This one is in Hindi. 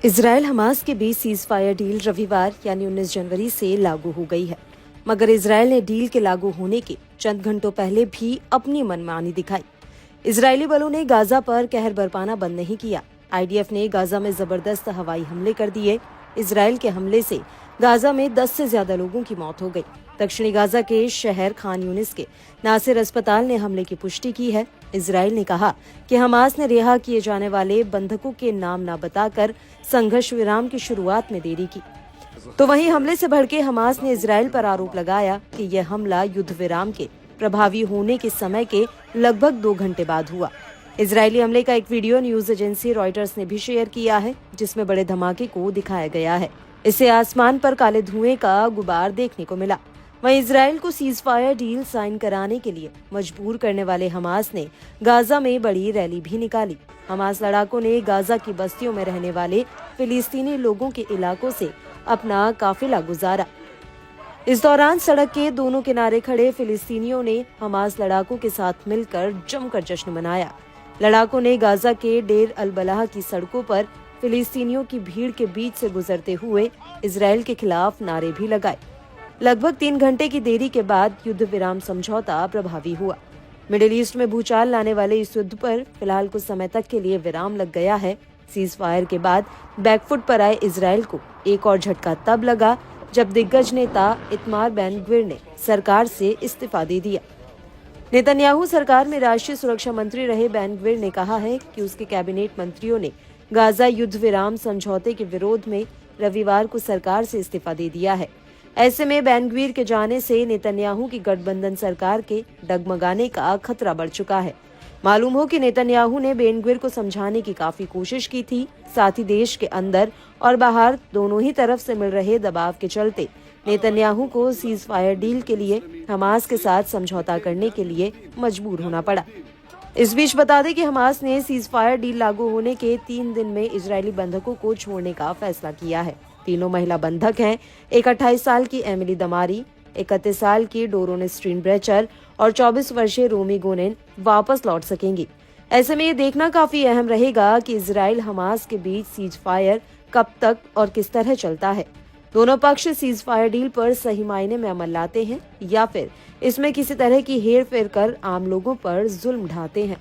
इजराइल हमास के बीच सीज फायर डील रविवार यानी 19 जनवरी से लागू हो गई है, मगर इजराइल ने डील के लागू होने के चंद घंटों पहले भी अपनी मनमानी दिखाई। इजरायली बलों ने गाजा पर कहर बरपाना बंद नहीं किया। आईडीएफ ने गाजा में जबरदस्त हवाई हमले कर दिए। इजराइल के हमले से गाजा में 10 से ज्यादा लोगों की मौत हो गई। दक्षिणी गाजा के शहर खान यूनिस के नासिर अस्पताल ने हमले की पुष्टि की है। इजराइल ने कहा कि हमास ने रिहा किए जाने वाले बंधकों के नाम न बताकर संघर्ष विराम की शुरुआत में देरी की। तो वहीं हमले से भड़के हमास ने इजराइल पर आरोप लगाया कि यह हमला युद्ध विराम के प्रभावी होने के समय के लगभग 2 घंटे बाद हुआ। इजरायली हमले का एक वीडियो न्यूज एजेंसी रॉयटर्स ने भी शेयर किया है, जिसमें बड़े धमाके को दिखाया गया है। इससे आसमान पर काले धुएं का गुबार देखने को मिला। वहीं इजराइल को सीज फायर डील साइन कराने के लिए मजबूर करने वाले हमास ने गाजा में बड़ी रैली भी निकाली। हमास लड़ाकों ने गाजा की बस्तियों में रहने वाले फिलिस्तीनी लोगों के इलाकों से अपना काफिला गुजारा। इस दौरान सड़क के दोनों किनारे खड़े फिलिस्तीनियों ने हमास लड़ाकों के साथ मिलकर जमकर जश्न मनाया। लड़ाकों ने गाजा के डेर अल बलाह की सड़कों पर फिलिस्तीनियों की भीड़ के बीच से गुजरते हुए इजराइल के खिलाफ नारे भी लगाए। लगभग 3 घंटे की देरी के बाद युद्ध विराम समझौता प्रभावी हुआ। मिडिल ईस्ट में भूचाल लाने वाले इस युद्ध पर फिलहाल कुछ समय तक के लिए विराम लग गया है। सीज फायर के बाद बैकफुट पर आए इजराइल को एक और झटका तब लगा जब दिग्गज नेता इतमार बेन ग्विर ने सरकार से इस्तीफा दे दिया। नेतन्याहू सरकार में राष्ट्रीय सुरक्षा मंत्री रहे बेन ग्विर ने कहा है कि उसके कैबिनेट मंत्रियों ने गाजा युद्ध विराम समझौते के विरोध में रविवार को सरकार से इस्तीफा दे दिया है। ऐसे में बेन ग्विर के जाने से नेतन्याहू की गठबंधन सरकार के डगमगाने का खतरा बढ़ चुका है। मालूम हो कि नेतन्याहू ने बेन ग्विर को समझाने की काफी कोशिश की थी। साथ ही देश के अंदर और बाहर दोनों ही तरफ से मिल रहे दबाव के चलते नेतन्याहू को सीज फायर डील के लिए हमास के साथ समझौता करने के लिए मजबूर होना पड़ा। इस बीच बता दें कि हमास ने सीज फायर डील लागू होने के 3 दिन में इजरायली बंधकों को छोड़ने का फैसला किया है। तीनों महिला बंधक हैं। एक 28 साल की एमिली दमारी, 31 साल की डोरोन स्ट्रीनब्रेचर और 24 वर्षीय रोमी गोनेन वापस लौट सकेंगी। ऐसे में ये देखना काफी अहम रहेगा कि इजराइल हमास के बीच सीज फायर कब तक और किस तरह चलता है। दोनों पक्ष सीज फायर डील पर सही मायने में अमल लाते हैं या फिर इसमें किसी तरह की हेर फेर कर आम लोगों पर जुल्म ढाते हैं।